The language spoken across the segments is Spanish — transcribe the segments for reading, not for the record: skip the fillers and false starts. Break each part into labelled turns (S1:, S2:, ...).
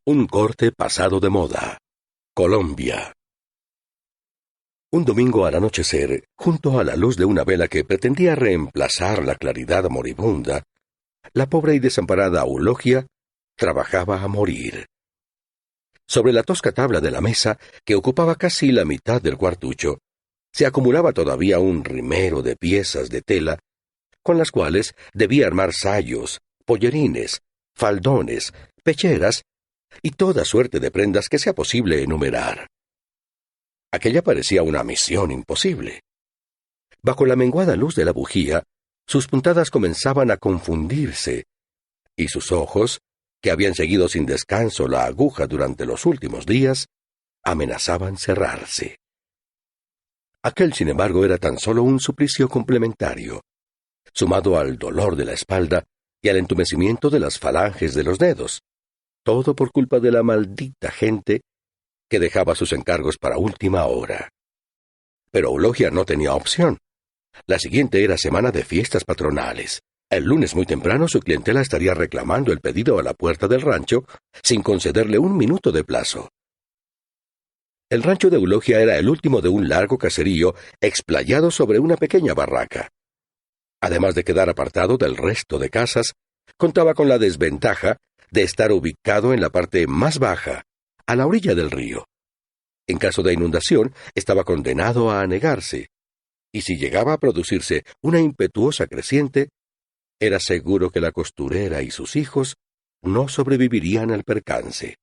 S1: Un corte pasado de moda. Colombia. Un domingo al anochecer, junto a la luz de una vela que pretendía reemplazar la claridad moribunda, la pobre y desamparada Eulogia trabajaba a morir. Sobre la tosca tabla de la mesa, que ocupaba casi la mitad del cuartucho, se acumulaba todavía un rimero de piezas de tela, con las cuales debía armar sayos, pollerines, faldones, pecheras y toda suerte de prendas que sea posible enumerar. Aquella parecía una misión imposible. Bajo la menguada luz de la bujía, sus puntadas comenzaban a confundirse, y sus ojos, que habían seguido sin descanso la aguja durante los últimos días, amenazaban cerrarse. Aquel, sin embargo, era tan solo un suplicio complementario, sumado al dolor de la espalda y al entumecimiento de las falanges de los dedos, todo por culpa de la maldita gente que dejaba sus encargos para última hora. Pero Eulogia no tenía opción. La siguiente era semana de fiestas patronales. El lunes muy temprano su clientela estaría reclamando el pedido a la puerta del rancho sin concederle un minuto de plazo. El rancho de Eulogia era el último de un largo caserío explayado sobre una pequeña barraca. Además de quedar apartado del resto de casas, contaba con la desventaja de estar ubicado en la parte más baja, a la orilla del río. En caso de inundación, estaba condenado a anegarse, y si llegaba a producirse una impetuosa creciente, era seguro que la costurera y sus hijos no sobrevivirían al percance.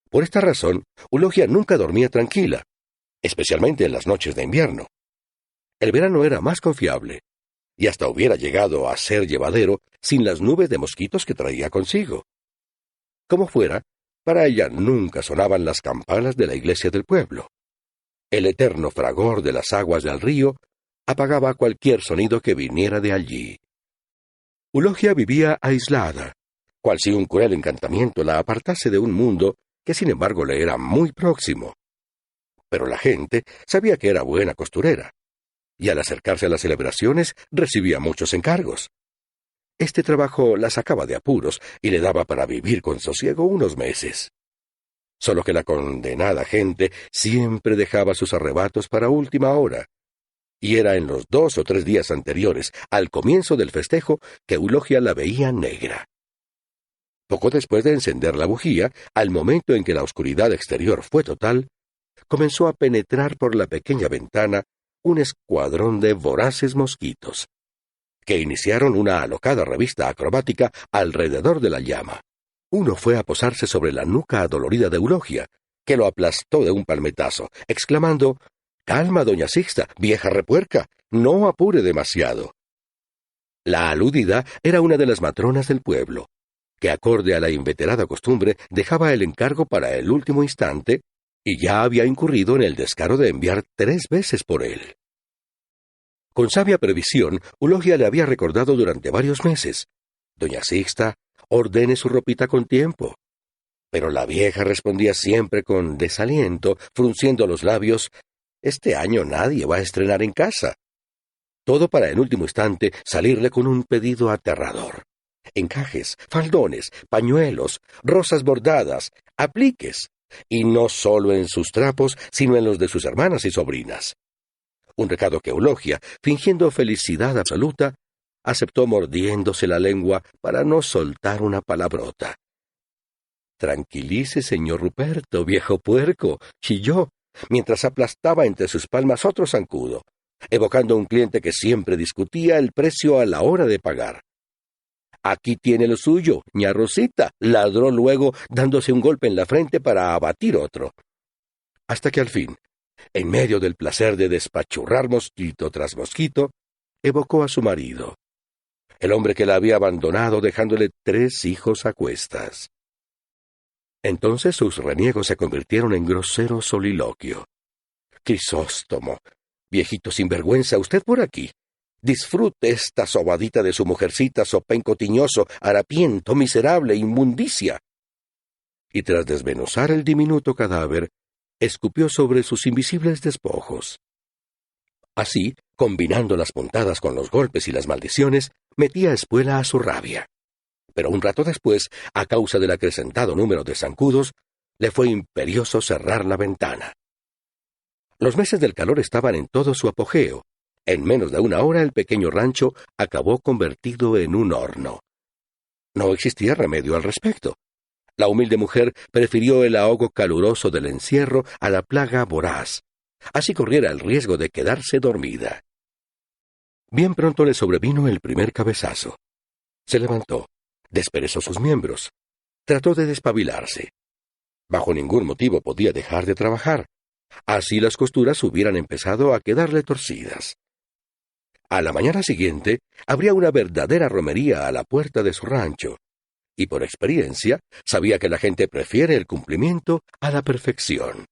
S1: Por esta razón, Eulogia nunca dormía tranquila, especialmente en las noches de invierno. El verano era más confiable, y hasta hubiera llegado a ser llevadero sin las nubes de mosquitos que traía consigo. Como fuera, para ella nunca sonaban las campanas de la iglesia del pueblo. El eterno fragor de las aguas del río apagaba cualquier sonido que viniera de allí. Eulogia vivía aislada, cual si un cruel encantamiento la apartase de un mundo que sin embargo le era muy próximo. Pero la gente sabía que era buena costurera, y al acercarse a las celebraciones recibía muchos encargos. Este trabajo la sacaba de apuros y le daba para vivir con sosiego unos meses. Solo que la condenada gente siempre dejaba sus arrebatos para última hora, y era en los 2 o 3 días anteriores al comienzo del festejo que Eulogia la veía negra. Poco después de encender la bujía, al momento en que la oscuridad exterior fue total, comenzó a penetrar por la pequeña ventana un escuadrón de voraces mosquitos, que iniciaron una alocada revista acrobática alrededor de la llama. Uno fue a posarse sobre la nuca adolorida de Eulogia, que lo aplastó de un palmetazo, exclamando: «Calma, doña Sixta, vieja repuerca, no apure demasiado». La aludida era una de las matronas del pueblo, que acorde a la inveterada costumbre dejaba el encargo para el último instante y ya había incurrido en el descaro de enviar 3 veces por él. Con sabia previsión, Eulogia le había recordado durante varios meses: «Doña Sixta, ordene su ropita con tiempo». Pero la vieja respondía siempre con desaliento, frunciendo los labios: «Este año nadie va a estrenar en casa». Todo para en último instante salirle con un pedido aterrador: encajes, faldones, pañuelos, rosas bordadas, apliques, y no solo en sus trapos, sino en los de sus hermanas y sobrinas. Un recado que Eulogia, fingiendo felicidad absoluta, aceptó mordiéndose la lengua para no soltar una palabrota. «Tranquilice, señor Ruperto, viejo puerco», chilló, mientras aplastaba entre sus palmas otro zancudo, evocando a un cliente que siempre discutía el precio a la hora de pagar. «Aquí tiene lo suyo, ña Rosita», ladró luego, dándose un golpe en la frente para abatir otro. Hasta que al fin, en medio del placer de despachurrar mosquito tras mosquito, evocó a su marido, el hombre que la había abandonado dejándole 3 hijos a cuestas. Entonces sus reniegos se convirtieron en grosero soliloquio. «Crisóstomo, viejito sinvergüenza, usted por aquí. Disfrute esta sobadita de su mujercita, sopenco tiñoso, harapiento, miserable, inmundicia». Y tras desmenuzar el diminuto cadáver, escupió sobre sus invisibles despojos. Así, combinando las puntadas con los golpes y las maldiciones, metía espuela a su rabia. Pero un rato después, a causa del acrecentado número de zancudos, le fue imperioso cerrar la ventana. Los meses del calor estaban en todo su apogeo. En menos de una hora el pequeño rancho acabó convertido en un horno. No existía remedio al respecto. La humilde mujer prefirió el ahogo caluroso del encierro a la plaga voraz. Así corriera el riesgo de quedarse dormida. Bien pronto le sobrevino el primer cabezazo. Se levantó, desperezó sus miembros, trató de despabilarse. Bajo ningún motivo podía dejar de trabajar. Así las costuras hubieran empezado a quedarle torcidas. A la mañana siguiente, habría una verdadera romería a la puerta de su rancho, y por experiencia sabía que la gente prefiere el cumplimiento a la perfección.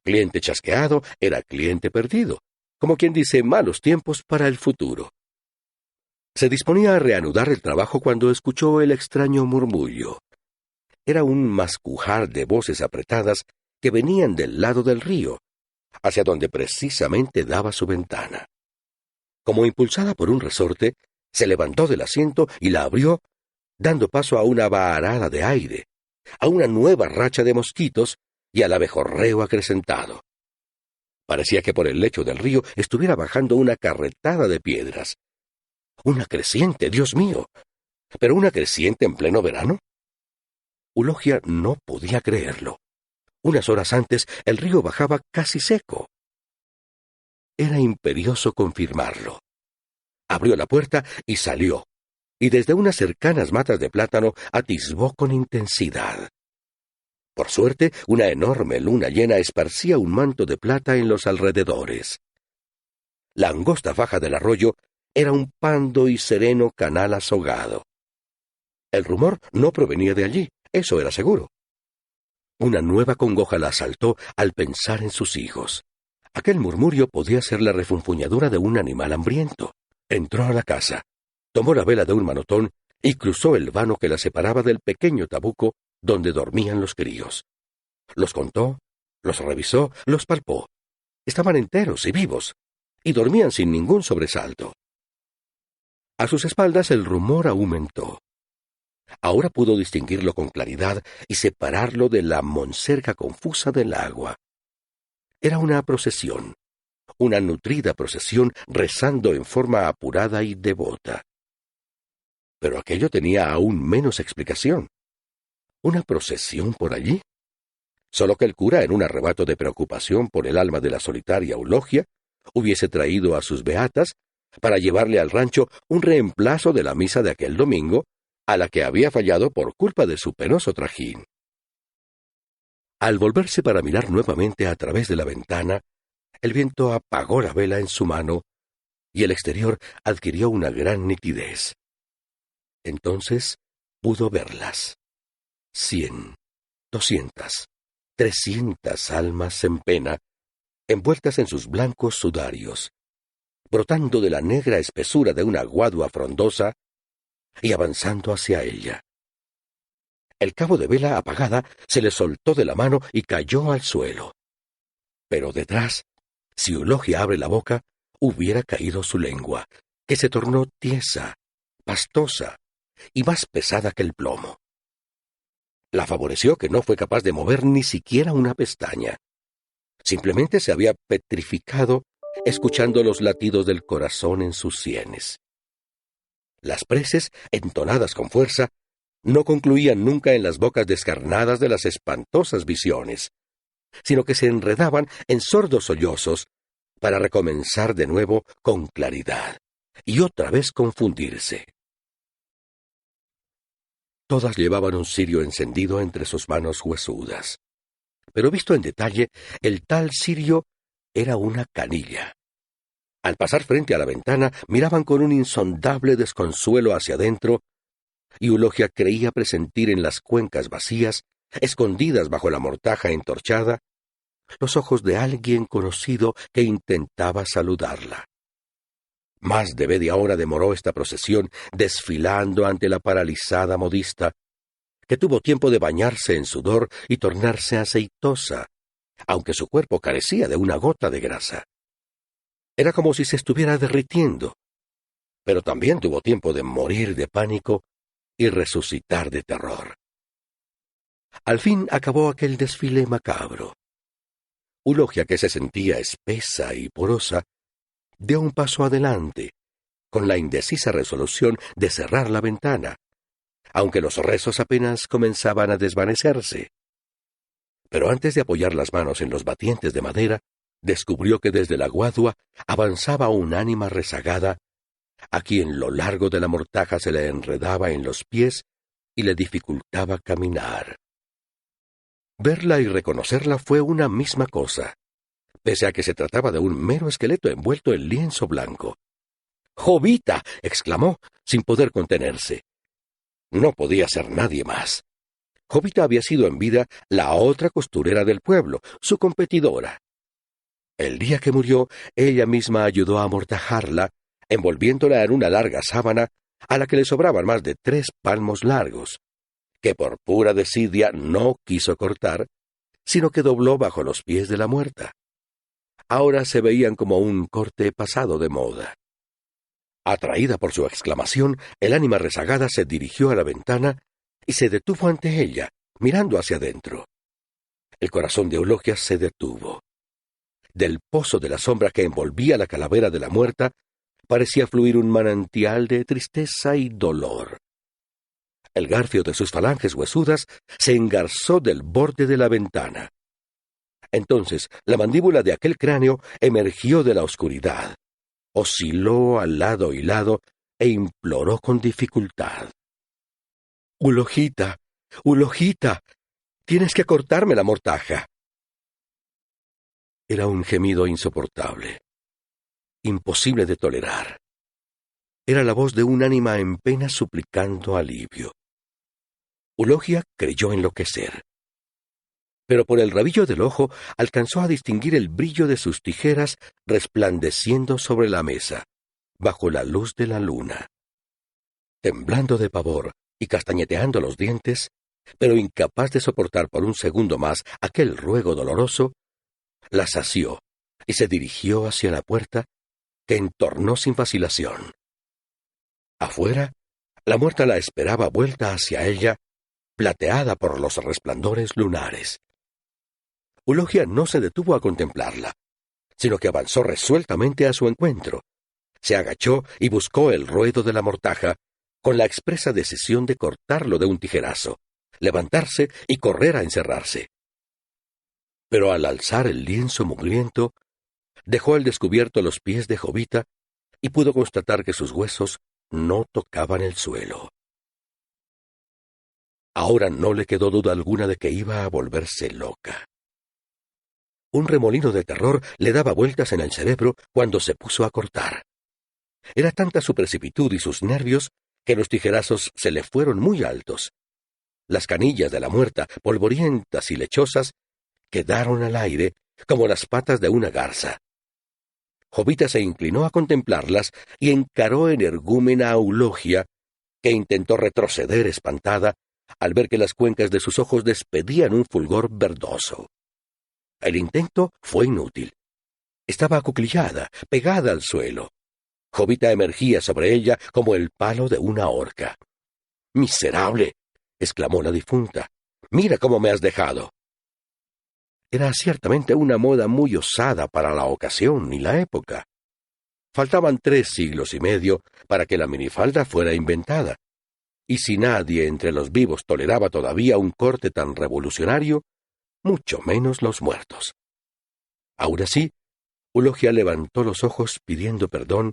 S1: Cliente chasqueado era cliente perdido, como quien dice malos tiempos para el futuro. Se disponía a reanudar el trabajo cuando escuchó el extraño murmullo. Era un mascujar de voces apretadas que venían del lado del río, hacia donde precisamente daba su ventana. Como impulsada por un resorte, se levantó del asiento y la abrió, dando paso a una vaharada de aire, a una nueva racha de mosquitos y al abejorreo acrecentado. Parecía que por el lecho del río estuviera bajando una carretada de piedras. Una creciente, Dios mío. ¿Pero una creciente en pleno verano? Eulogia no podía creerlo. Unas horas antes el río bajaba casi seco. Era imperioso confirmarlo. Abrió la puerta y salió, y desde unas cercanas matas de plátano atisbó con intensidad. Por suerte, una enorme luna llena esparcía un manto de plata en los alrededores. La angosta faja del arroyo era un pando y sereno canal azogado. El rumor no provenía de allí, eso era seguro. Una nueva congoja la asaltó al pensar en sus hijos. Aquel murmurio podía ser la refunfuñadura de un animal hambriento. Entró a la casa, tomó la vela de un manotón y cruzó el vano que la separaba del pequeño tabuco donde dormían los críos. Los contó, los revisó, los palpó. Estaban enteros y vivos, y dormían sin ningún sobresalto. A sus espaldas el rumor aumentó. Ahora pudo distinguirlo con claridad y separarlo de la monserga confusa del agua. Era una procesión, una nutrida procesión rezando en forma apurada y devota. Pero aquello tenía aún menos explicación. ¿Una procesión por allí? Solo que el cura, en un arrebato de preocupación por el alma de la solitaria Eulogia, hubiese traído a sus beatas para llevarle al rancho un reemplazo de la misa de aquel domingo, a la que había fallado por culpa de su penoso trajín. Al volverse para mirar nuevamente a través de la ventana, el viento apagó la vela en su mano y el exterior adquirió una gran nitidez. Entonces pudo verlas. 100, 200, 300 almas en pena, envueltas en sus blancos sudarios, brotando de la negra espesura de una guadua frondosa y avanzando hacia ella. El cabo de vela apagada se le soltó de la mano y cayó al suelo. Pero detrás, si Eulogia abre la boca, hubiera caído su lengua, que se tornó tiesa, pastosa y más pesada que el plomo. La favoreció que no fue capaz de mover ni siquiera una pestaña. Simplemente se había petrificado escuchando los latidos del corazón en sus sienes. Las preces, entonadas con fuerza, no concluían nunca en las bocas descarnadas de las espantosas visiones, sino que se enredaban en sordos sollozos para recomenzar de nuevo con claridad y otra vez confundirse. Todas llevaban un cirio encendido entre sus manos huesudas, pero visto en detalle, el tal cirio era una canilla. Al pasar frente a la ventana, miraban con un insondable desconsuelo hacia adentro, y Eulogia creía presentir en las cuencas vacías, escondidas bajo la mortaja entorchada, los ojos de alguien conocido que intentaba saludarla. Más de media hora demoró esta procesión desfilando ante la paralizada modista, que tuvo tiempo de bañarse en sudor y tornarse aceitosa, aunque su cuerpo carecía de una gota de grasa. Era como si se estuviera derritiendo, pero también tuvo tiempo de morir de pánico y resucitar de terror. Al fin acabó aquel desfile macabro. Eulogia, que se sentía espesa y porosa, dio un paso adelante, con la indecisa resolución de cerrar la ventana, aunque los rezos apenas comenzaban a desvanecerse. Pero antes de apoyar las manos en los batientes de madera, descubrió que desde la guadua avanzaba un ánima rezagada, a quien lo largo de la mortaja se le enredaba en los pies y le dificultaba caminar. Verla y reconocerla fue una misma cosa, pese a que se trataba de un mero esqueleto envuelto en lienzo blanco. —¡Jovita! —exclamó, sin poder contenerse. No podía ser nadie más. Jovita había sido en vida la otra costurera del pueblo, su competidora. El día que murió, ella misma ayudó a amortajarla, envolviéndola en una larga sábana a la que le sobraban más de 3 palmos largos, que por pura desidia no quiso cortar, sino que dobló bajo los pies de la muerta. Ahora se veían como un corte pasado de moda. Atraída por su exclamación, el ánima rezagada se dirigió a la ventana y se detuvo ante ella, mirando hacia adentro. El corazón de Eulogia se detuvo. Del pozo de la sombra que envolvía la calavera de la muerta, parecía fluir un manantial de tristeza y dolor. El garfio de sus falanges huesudas se engarzó del borde de la ventana. Entonces la mandíbula de aquel cráneo emergió de la oscuridad, osciló al lado y lado e imploró con dificultad. —Eulogita, Eulogita, tienes que cortarme la mortaja. Era un gemido insoportable, imposible de tolerar. Era la voz de un ánima en pena suplicando alivio. Eulogia creyó enloquecer. Pero por el rabillo del ojo alcanzó a distinguir el brillo de sus tijeras resplandeciendo sobre la mesa, bajo la luz de la luna. Temblando de pavor y castañeteando los dientes, pero incapaz de soportar por un segundo más aquel ruego doloroso, la sació y se dirigió hacia la puerta, que entornó sin vacilación. Afuera, la muerta la esperaba vuelta hacia ella, plateada por los resplandores lunares. Eulogia no se detuvo a contemplarla, sino que avanzó resueltamente a su encuentro. Se agachó y buscó el ruedo de la mortaja, con la expresa decisión de cortarlo de un tijerazo, levantarse y correr a encerrarse. Pero al alzar el lienzo mugriento, dejó al descubierto los pies de Jovita y pudo constatar que sus huesos no tocaban el suelo. Ahora no le quedó duda alguna de que iba a volverse loca. Un remolino de terror le daba vueltas en el cerebro cuando se puso a cortar. Era tanta su precipitud y sus nervios que los tijerazos se le fueron muy altos. Las canillas de la muerta, polvorientas y lechosas, quedaron al aire como las patas de una garza. Jovita se inclinó a contemplarlas y encaró energúmena a Eulogia, que intentó retroceder espantada al ver que las cuencas de sus ojos despedían un fulgor verdoso. El intento fue inútil. Estaba acuclillada, pegada al suelo. Jovita emergía sobre ella como el palo de una horca. —¡Miserable! —exclamó la difunta—. ¡Mira cómo me has dejado! Era ciertamente una moda muy osada para la ocasión y la época. Faltaban 3 siglos y medio para que la minifalda fuera inventada, y si nadie entre los vivos toleraba todavía un corte tan revolucionario, mucho menos los muertos. Aun así, Eulogia levantó los ojos pidiendo perdón,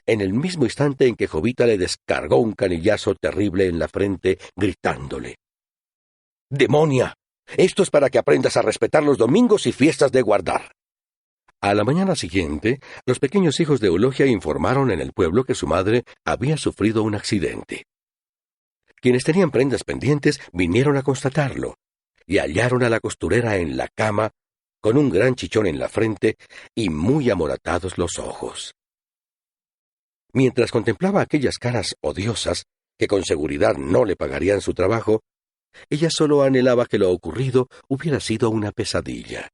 S1: en el mismo instante en que Jovita le descargó un canillazo terrible en la frente, gritándole: —¡Demonia! Esto es para que aprendas a respetar los domingos y fiestas de guardar. A la mañana siguiente, los pequeños hijos de Eulogia informaron en el pueblo que su madre había sufrido un accidente. Quienes tenían prendas pendientes vinieron a constatarlo, y hallaron a la costurera en la cama, con un gran chichón en la frente y muy amoratados los ojos. Mientras contemplaba aquellas caras odiosas, que con seguridad no le pagarían su trabajo, ella solo anhelaba que lo ocurrido hubiera sido una pesadilla.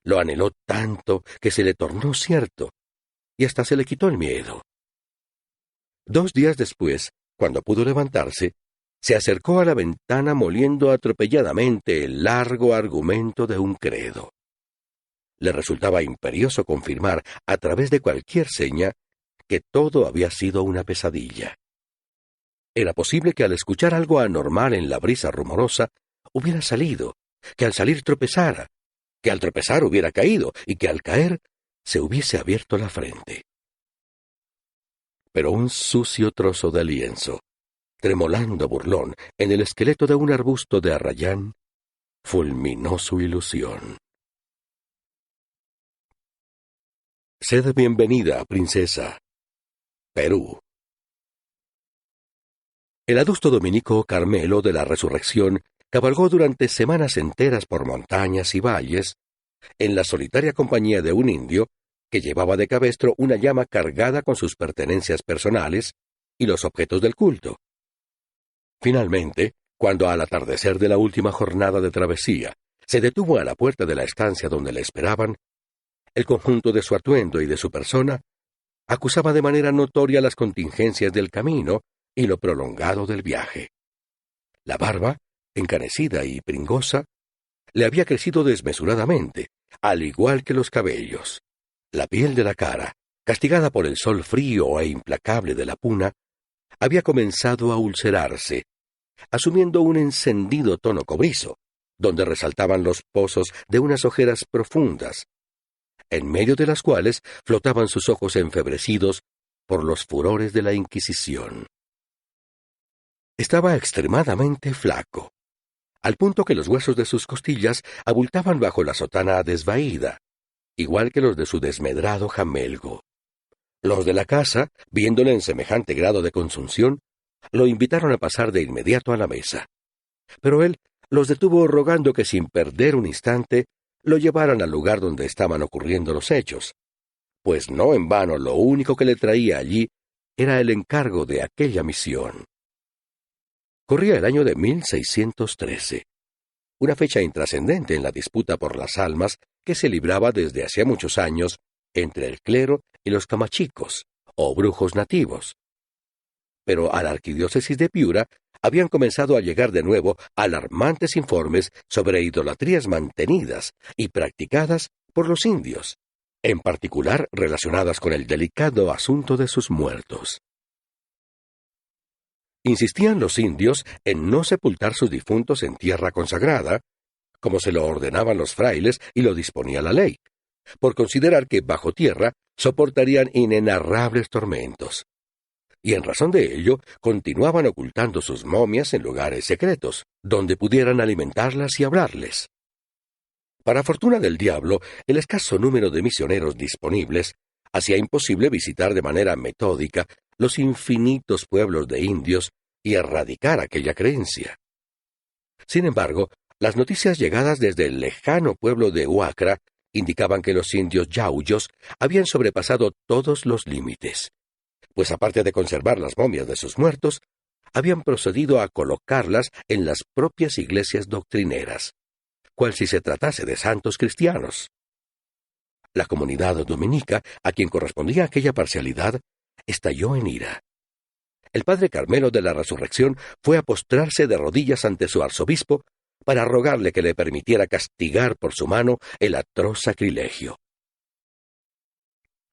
S1: Lo anheló tanto que se le tornó cierto, y hasta se le quitó el miedo. 2 días después, cuando pudo levantarse, se acercó a la ventana moliendo atropelladamente el largo argumento de un credo. Le resultaba imperioso confirmar, a través de cualquier seña, que todo había sido una pesadilla. Era posible que al escuchar algo anormal en la brisa rumorosa, hubiera salido, que al salir tropezara, que al tropezar hubiera caído, y que al caer se hubiese abierto la frente. Pero un sucio trozo de lienzo, tremolando burlón en el esqueleto de un arbusto de arrayán, fulminó su ilusión. Sed bienvenida, princesa. Perú. El adusto dominico Carmelo de la Resurrección cabalgó durante semanas enteras por montañas y valles, en la solitaria compañía de un indio que llevaba de cabestro una llama cargada con sus pertenencias personales y los objetos del culto. Finalmente, cuando al atardecer de la última jornada de travesía se detuvo a la puerta de la estancia donde le esperaban, el conjunto de su atuendo y de su persona acusaba de manera notoria las contingencias del camino y lo prolongado del viaje. La barba, encanecida y pringosa, le había crecido desmesuradamente, al igual que los cabellos. La piel de la cara, castigada por el sol frío e implacable de la puna, había comenzado a ulcerarse, asumiendo un encendido tono cobrizo, donde resaltaban los pozos de unas ojeras profundas, en medio de las cuales flotaban sus ojos enfebrecidos por los furores de la Inquisición. Estaba extremadamente flaco, al punto que los huesos de sus costillas abultaban bajo la sotana desvaída, igual que los de su desmedrado jamelgo. Los de la casa, viéndole en semejante grado de consunción, lo invitaron a pasar de inmediato a la mesa. Pero él los detuvo rogando que sin perder un instante lo llevaran al lugar donde estaban ocurriendo los hechos, pues no en vano lo único que le traía allí era el encargo de aquella misión. Corría el año de 1613, una fecha intrascendente en la disputa por las almas que se libraba desde hacía muchos años entre el clero y los camachicos, o brujos nativos. Pero a la arquidiócesis de Piura habían comenzado a llegar de nuevo alarmantes informes sobre idolatrías mantenidas y practicadas por los indios, en particular relacionadas con el delicado asunto de sus muertos. Insistían los indios en no sepultar sus difuntos en tierra consagrada, como se lo ordenaban los frailes y lo disponía la ley, por considerar que bajo tierra soportarían inenarrables tormentos. Y en razón de ello, continuaban ocultando sus momias en lugares secretos, donde pudieran alimentarlas y hablarles. Para fortuna del diablo, el escaso número de misioneros disponibles hacía imposible visitar de manera metódica los infinitos pueblos de indios y erradicar aquella creencia. Sin embargo, las noticias llegadas desde el lejano pueblo de Huacra indicaban que los indios yauyos habían sobrepasado todos los límites, pues aparte de conservar las momias de sus muertos, habían procedido a colocarlas en las propias iglesias doctrineras, cual si se tratase de santos cristianos. La comunidad dominica, a quien correspondía aquella parcialidad, estalló en ira. El padre Carmelo de la Resurrección fue a postrarse de rodillas ante su arzobispo para rogarle que le permitiera castigar por su mano el atroz sacrilegio.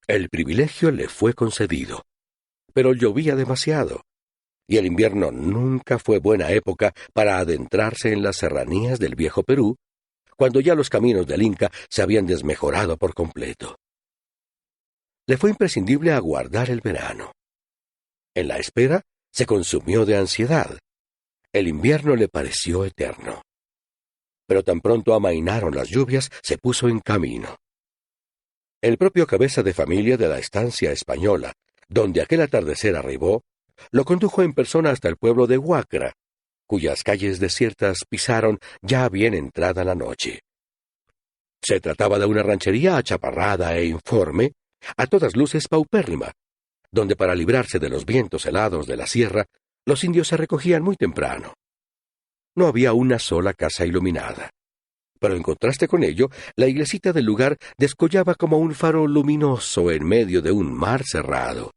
S1: El privilegio le fue concedido, pero llovía demasiado, y el invierno nunca fue buena época para adentrarse en las serranías del viejo Perú, cuando ya los caminos del Inca se habían desmejorado por completo. Le fue imprescindible aguardar el verano. En la espera se consumió de ansiedad. El invierno le pareció eterno. Pero tan pronto amainaron las lluvias, se puso en camino. El propio cabeza de familia de la estancia española, donde aquel atardecer arribó, lo condujo en persona hasta el pueblo de Huacra, cuyas calles desiertas pisaron ya bien entrada la noche. Se trataba de una ranchería achaparrada e informe, a todas luces paupérrima, donde para librarse de los vientos helados de la sierra, los indios se recogían muy temprano. No había una sola casa iluminada, pero en contraste con ello, la iglesita del lugar descollaba como un faro luminoso en medio de un mar cerrado.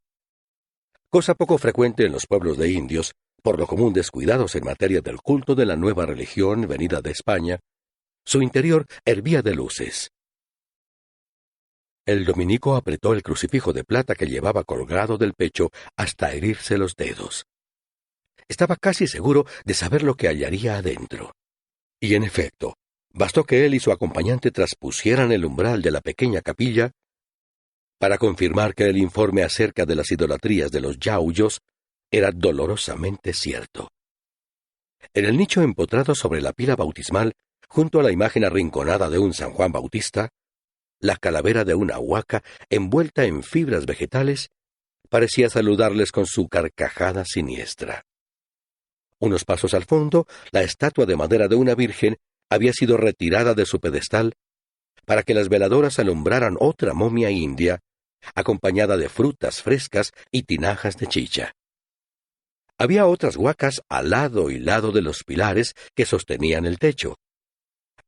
S1: cosa poco frecuente en los pueblos de indios, por lo común descuidados en materia del culto de la nueva religión venida de España, su interior hervía de luces. El dominico apretó el crucifijo de plata que llevaba colgado del pecho hasta herirse los dedos. Estaba casi seguro de saber lo que hallaría adentro. Y en efecto, bastó que él y su acompañante traspusieran el umbral de la pequeña capilla para confirmar que el informe acerca de las idolatrías de los yauyos era dolorosamente cierto. En el nicho empotrado sobre la pila bautismal, junto a la imagen arrinconada de un San Juan Bautista, la calavera de una huaca envuelta en fibras vegetales parecía saludarles con su carcajada siniestra. Unos pasos al fondo, la estatua de madera de una virgen había sido retirada de su pedestal para que las veladoras alumbraran otra momia india, acompañada de frutas frescas y tinajas de chicha. Había otras huacas al lado y lado de los pilares que sostenían el techo.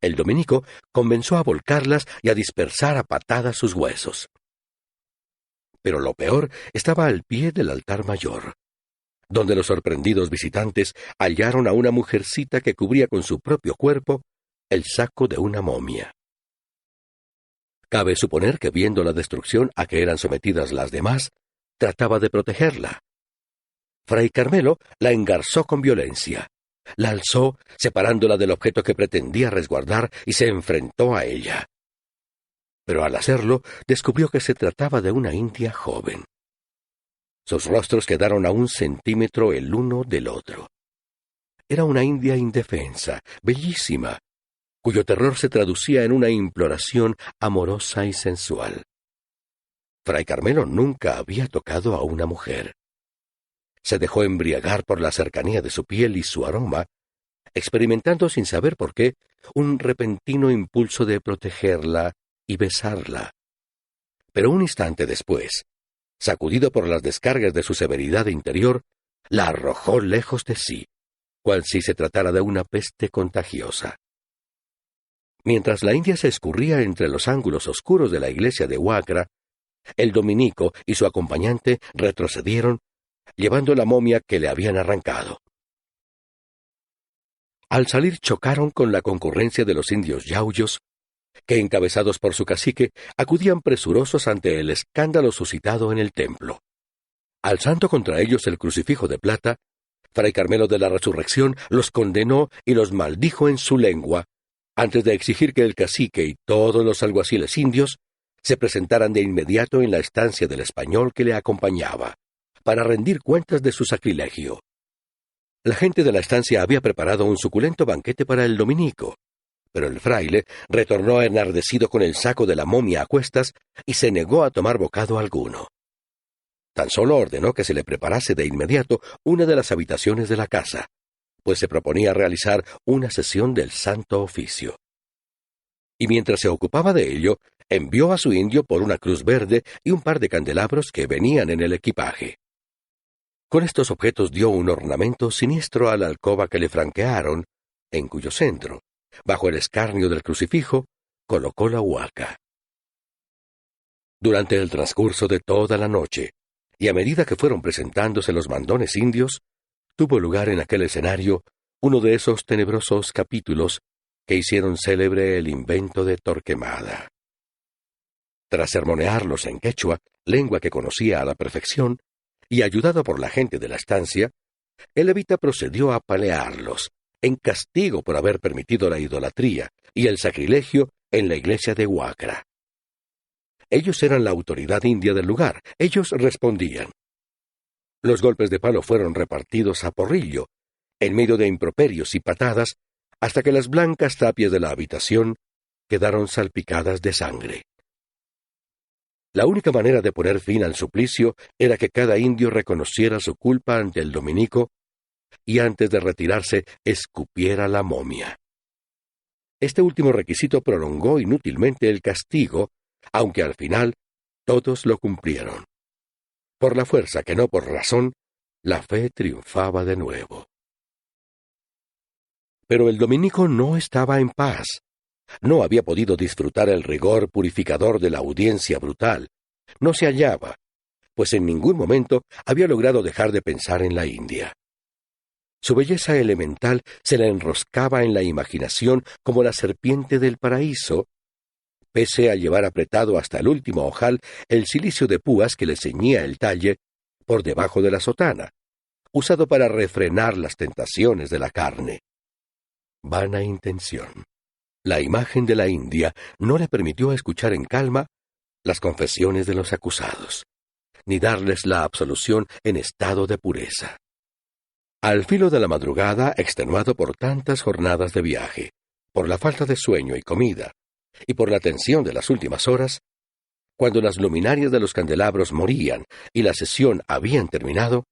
S1: El dominico comenzó a volcarlas y a dispersar a patadas sus huesos. Pero lo peor estaba al pie del altar mayor, donde los sorprendidos visitantes hallaron a una mujercita que cubría con su propio cuerpo el saco de una momia. Cabe suponer que, viendo la destrucción a que eran sometidas las demás, trataba de protegerla. Fray Carmelo la engarzó con violencia, la alzó, separándola del objeto que pretendía resguardar, y se enfrentó a ella. Pero al hacerlo, descubrió que se trataba de una india joven. Sus rostros quedaron a 1 centímetro el uno del otro. Era una india indefensa, bellísima, cuyo terror se traducía en una imploración amorosa y sensual. Fray Carmelo nunca había tocado a una mujer. Se dejó embriagar por la cercanía de su piel y su aroma, experimentando sin saber por qué un repentino impulso de protegerla y besarla. Pero un instante después, sacudido por las descargas de su severidad interior, la arrojó lejos de sí, cual si se tratara de una peste contagiosa. Mientras la india se escurría entre los ángulos oscuros de la iglesia de Huacra, el dominico y su acompañante retrocedieron, llevando la momia que le habían arrancado. Al salir chocaron con la concurrencia de los indios yauyos, que, encabezados por su cacique, acudían presurosos ante el escándalo suscitado en el templo. Alzando contra ellos el crucifijo de plata, Fray Carmelo de la Resurrección los condenó y los maldijo en su lengua, antes de exigir que el cacique y todos los alguaciles indios se presentaran de inmediato en la estancia del español que le acompañaba, para rendir cuentas de su sacrilegio. La gente de la estancia había preparado un suculento banquete para el dominico, pero el fraile retornó enardecido con el saco de la momia a cuestas y se negó a tomar bocado alguno. Tan solo ordenó que se le preparase de inmediato una de las habitaciones de la casa, pues se proponía realizar una sesión del Santo Oficio. Y mientras se ocupaba de ello, envió a su indio por una cruz verde y un par de candelabros que venían en el equipaje. Con estos objetos dio un ornamento siniestro a la alcoba que le franquearon, en cuyo centro, bajo el escarnio del crucifijo, colocó la huaca. Durante el transcurso de toda la noche, y a medida que fueron presentándose los mandones indios, tuvo lugar en aquel escenario uno de esos tenebrosos capítulos que hicieron célebre el invento de Torquemada. Tras sermonearlos en quechua, lengua que conocía a la perfección, y ayudado por la gente de la estancia, el levita procedió a apalearlos, en castigo por haber permitido la idolatría y el sacrilegio en la iglesia de Huacra. Ellos eran la autoridad india del lugar, ellos respondían. Los golpes de palo fueron repartidos a porrillo, en medio de improperios y patadas, hasta que las blancas tapias de la habitación quedaron salpicadas de sangre. La única manera de poner fin al suplicio era que cada indio reconociera su culpa ante el dominico y antes de retirarse escupiera la momia. Este último requisito prolongó inútilmente el castigo, aunque al final todos lo cumplieron. Por la fuerza que no por razón, la fe triunfaba de nuevo. Pero el dominico no estaba en paz. No había podido disfrutar el rigor purificador de la audiencia brutal. No se hallaba, pues en ningún momento había logrado dejar de pensar en la India. Su belleza elemental se le enroscaba en la imaginación como la serpiente del paraíso, pese a llevar apretado hasta el último ojal el cilicio de púas que le ceñía el talle por debajo de la sotana, usado para refrenar las tentaciones de la carne. Vana intención. La imagen de la India no le permitió escuchar en calma las confesiones de los acusados, ni darles la absolución en estado de pureza. Al filo de la madrugada, extenuado por tantas jornadas de viaje, por la falta de sueño y comida, y por la tensión de las últimas horas, cuando las luminarias de los candelabros morían y la sesión habían terminado,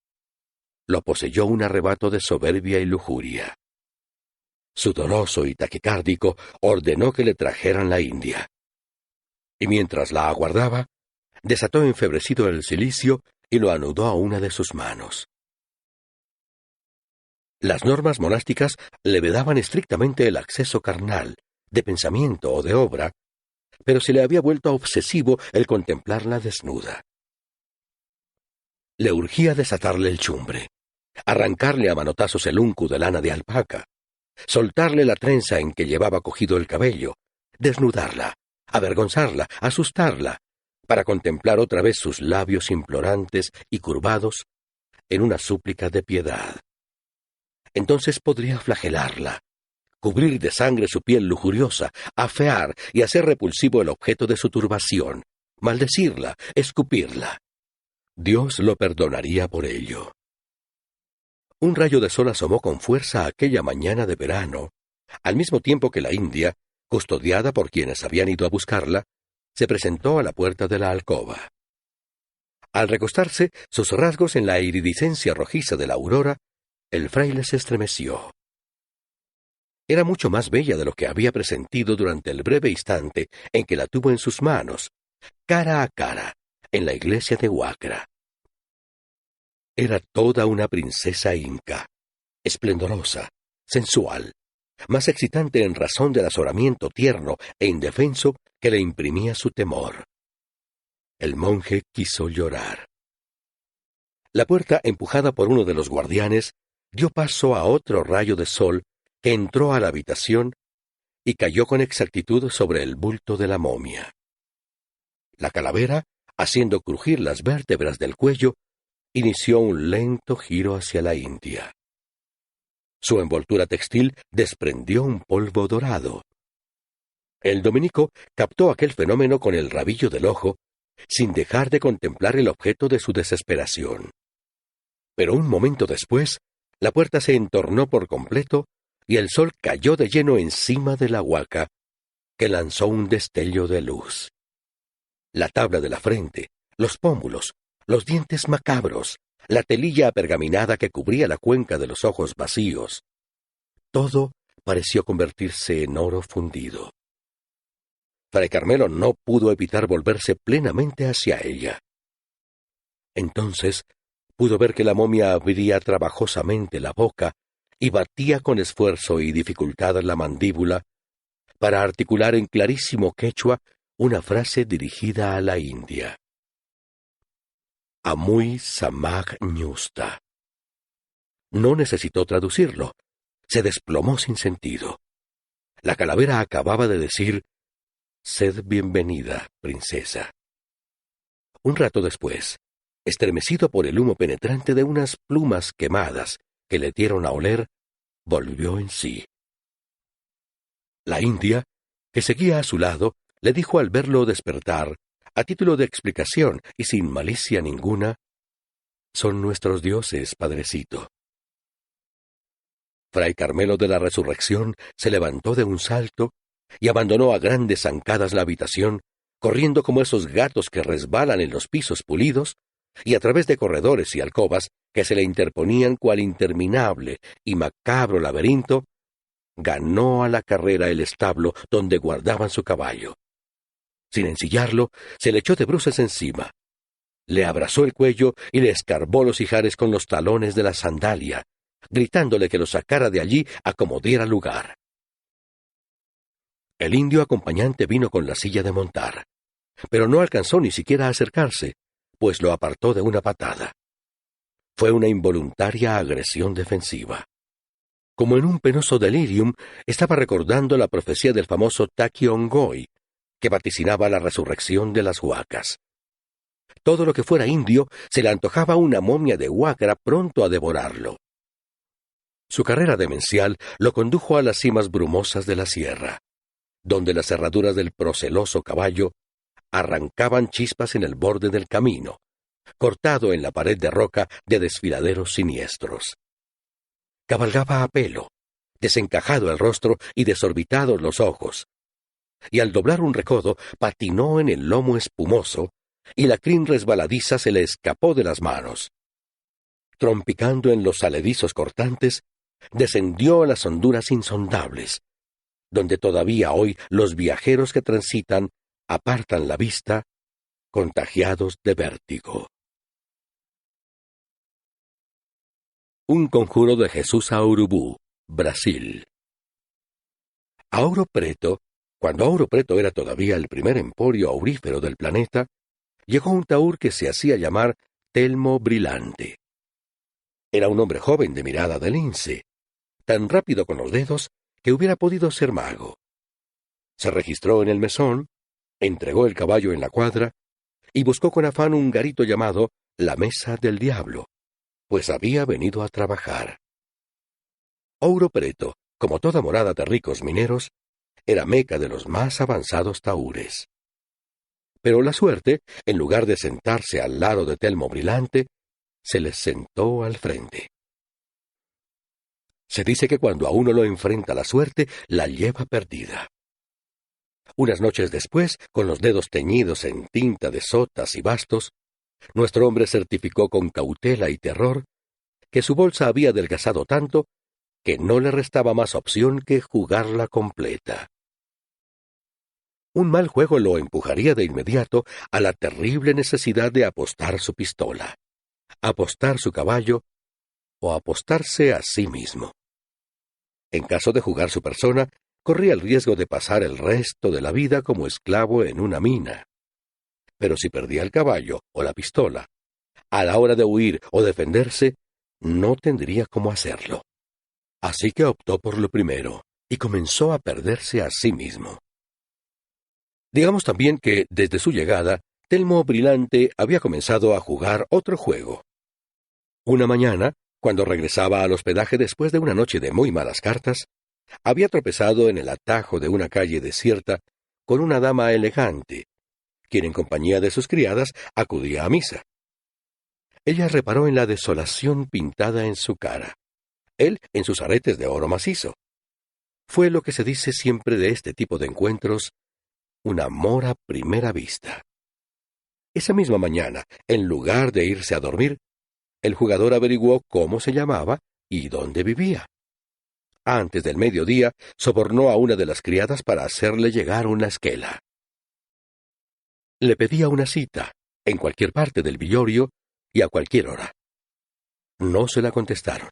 S1: lo poseyó un arrebato de soberbia y lujuria. Sudoroso y taquicárdico, ordenó que le trajeran la India. Y mientras la aguardaba, desató enfebrecido el cilicio y lo anudó a una de sus manos. Las normas monásticas le vedaban estrictamente el acceso carnal, de pensamiento o de obra, pero se le había vuelto obsesivo el contemplarla desnuda. Le urgía desatarle el chumbre, arrancarle a manotazos el uncu de lana de alpaca, soltarle la trenza en que llevaba cogido el cabello, desnudarla, avergonzarla, asustarla, para contemplar otra vez sus labios implorantes y curvados en una súplica de piedad. Entonces podría flagelarla, cubrir de sangre su piel lujuriosa, afear y hacer repulsivo el objeto de su turbación, maldecirla, escupirla. Dios lo perdonaría por ello. Un rayo de sol asomó con fuerza aquella mañana de verano, al mismo tiempo que la India, custodiada por quienes habían ido a buscarla, se presentó a la puerta de la alcoba. Al recostarse, sus rasgos en la iridiscencia rojiza de la aurora, el fraile se estremeció. Era mucho más bella de lo que había presentido durante el breve instante en que la tuvo en sus manos, cara a cara, en la iglesia de Huacra. Era toda una princesa inca, esplendorosa, sensual, más excitante en razón del azoramiento tierno e indefenso que le imprimía su temor. El monje quiso llorar. La puerta, empujada por uno de los guardianes, dio paso a otro rayo de sol que entró a la habitación y cayó con exactitud sobre el bulto de la momia. La calavera, haciendo crujir las vértebras del cuello, inició un lento giro hacia la India. Su envoltura textil desprendió un polvo dorado. El dominico captó aquel fenómeno con el rabillo del ojo, sin dejar de contemplar el objeto de su desesperación. Pero un momento después, la puerta se entornó por completo y el sol cayó de lleno encima de la huaca, que lanzó un destello de luz. La tabla de la frente, los pómulos, los dientes macabros, la telilla apergaminada que cubría la cuenca de los ojos vacíos, todo pareció convertirse en oro fundido. Fray Carmelo no pudo evitar volverse plenamente hacia ella. Entonces pudo ver que la momia abría trabajosamente la boca y batía con esfuerzo y dificultad la mandíbula para articular en clarísimo quechua una frase dirigida a la India. Amuy samag ñusta. No necesitó traducirlo. Se desplomó sin sentido. La calavera acababa de decir: «Sed bienvenida, princesa». Un rato después, estremecido por el humo penetrante de unas plumas quemadas que le dieron a oler, volvió en sí. La India, que seguía a su lado, le dijo al verlo despertar, a título de explicación y sin malicia ninguna: «Son nuestros dioses, padrecito». Fray Carmelo de la Resurrección se levantó de un salto y abandonó a grandes zancadas la habitación, corriendo como esos gatos que resbalan en los pisos pulidos, y a través de corredores y alcobas que se le interponían cual interminable y macabro laberinto, ganó a la carrera el establo donde guardaban su caballo. Sin ensillarlo, se le echó de bruces encima. Le abrazó el cuello y le escarbó los ijares con los talones de la sandalia, gritándole que lo sacara de allí a como diera lugar. El indio acompañante vino con la silla de montar, pero no alcanzó ni siquiera a acercarse, pues lo apartó de una patada. Fue una involuntaria agresión defensiva. Como en un penoso delirium, estaba recordando la profecía del famoso Takiongoi, que vaticinaba la resurrección de las huacas. Todo lo que fuera indio se le antojaba una momia de huácara pronto a devorarlo. Su carrera demencial lo condujo a las cimas brumosas de la sierra, donde las herraduras del proceloso caballo arrancaban chispas en el borde del camino, cortado en la pared de roca de desfiladeros siniestros. Cabalgaba a pelo, desencajado el rostro y desorbitados los ojos, y al doblar un recodo patinó en el lomo espumoso, y la crin resbaladiza se le escapó de las manos. Trompicando en los saledizos cortantes, descendió a las honduras insondables, donde todavía hoy los viajeros que transitan apartan la vista, contagiados de vértigo. Un conjuro de Jesús a Urubú, Brasil. A Ouro Preto, cuando Ouro Preto era todavía el primer emporio aurífero del planeta, llegó un taur que se hacía llamar Telmo Brilante. Era un hombre joven de mirada de lince, tan rápido con los dedos que hubiera podido ser mago. Se registró en el mesón, entregó el caballo en la cuadra y buscó con afán un garito llamado la Mesa del Diablo, pues había venido a trabajar. Ouro Preto, como toda morada de ricos mineros, era meca de los más avanzados taúres. Pero la suerte, en lugar de sentarse al lado de Telmo Brilante, se les sentó al frente. Se dice que cuando a uno lo enfrenta la suerte, la lleva perdida. Unas noches después, con los dedos teñidos en tinta de sotas y bastos, nuestro hombre certificó con cautela y terror que su bolsa había adelgazado tanto que no le restaba más opción que jugarla completa. Un mal juego lo empujaría de inmediato a la terrible necesidad de apostar su pistola, apostar su caballo o apostarse a sí mismo. En caso de jugar su persona, corría el riesgo de pasar el resto de la vida como esclavo en una mina. Pero si perdía el caballo o la pistola, a la hora de huir o defenderse, no tendría cómo hacerlo. Así que optó por lo primero y comenzó a perderse a sí mismo. Digamos también que, desde su llegada, Telmo Brilante había comenzado a jugar otro juego. Una mañana, cuando regresaba al hospedaje después de una noche de muy malas cartas, había tropezado en el atajo de una calle desierta con una dama elegante, quien en compañía de sus criadas acudía a misa. Ella reparó en la desolación pintada en su cara, él en sus aretes de oro macizo. Fue lo que se dice siempre de este tipo de encuentros, un amor a primera vista. Esa misma mañana, en lugar de irse a dormir, el jugador averiguó cómo se llamaba y dónde vivía. Antes del mediodía, sobornó a una de las criadas para hacerle llegar una esquela. Le pedía una cita, en cualquier parte del villorio y a cualquier hora. No se la contestaron.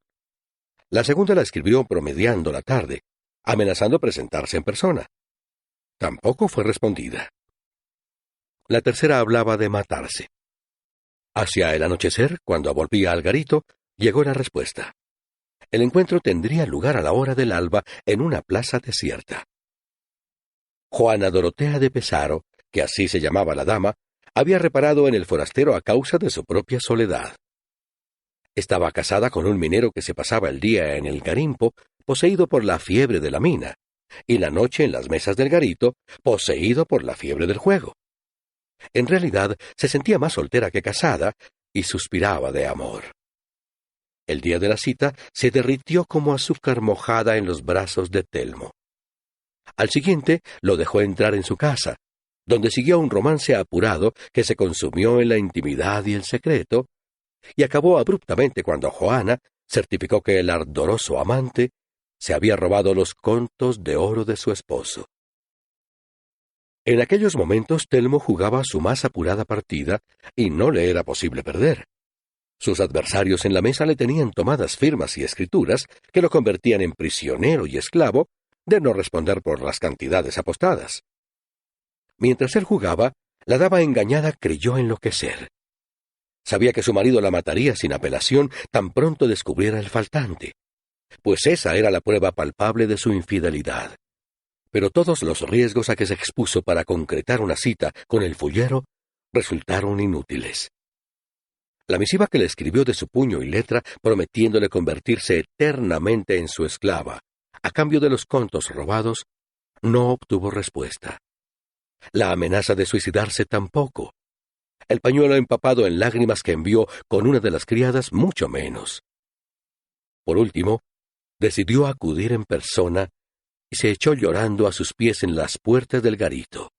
S1: La segunda la escribió promediando la tarde, amenazando presentarse en persona. Tampoco fue respondida. La tercera hablaba de matarse. Hacia el anochecer, cuando volvía al garito, llegó la respuesta. El encuentro tendría lugar a la hora del alba en una plaza desierta. Juana Dorotea de Pesaro, que así se llamaba la dama, había reparado en el forastero a causa de su propia soledad. Estaba casada con un minero que se pasaba el día en el garimpo, poseído por la fiebre de la mina, y la noche en las mesas del garito, poseído por la fiebre del juego. En realidad, se sentía más soltera que casada, y suspiraba de amor. El día de la cita se derritió como azúcar mojada en los brazos de Telmo. Al siguiente lo dejó entrar en su casa, donde siguió un romance apurado que se consumió en la intimidad y el secreto, y acabó abruptamente cuando Juana certificó que el ardoroso amante se había robado los contos de oro de su esposo. En aquellos momentos Telmo jugaba su más apurada partida y no le era posible perder. Sus adversarios en la mesa le tenían tomadas firmas y escrituras que lo convertían en prisionero y esclavo de no responder por las cantidades apostadas. Mientras él jugaba, la dama engañada creyó enloquecer. Sabía que su marido la mataría sin apelación tan pronto descubriera el faltante, pues esa era la prueba palpable de su infidelidad. Pero todos los riesgos a que se expuso para concretar una cita con el fullero resultaron inútiles. La misiva que le escribió de su puño y letra, prometiéndole convertirse eternamente en su esclava, a cambio de los contos robados, no obtuvo respuesta. La amenaza de suicidarse tampoco. El pañuelo empapado en lágrimas que envió con una de las criadas, mucho menos. Por último, decidió acudir en persona y se echó llorando a sus pies en las puertas del garito.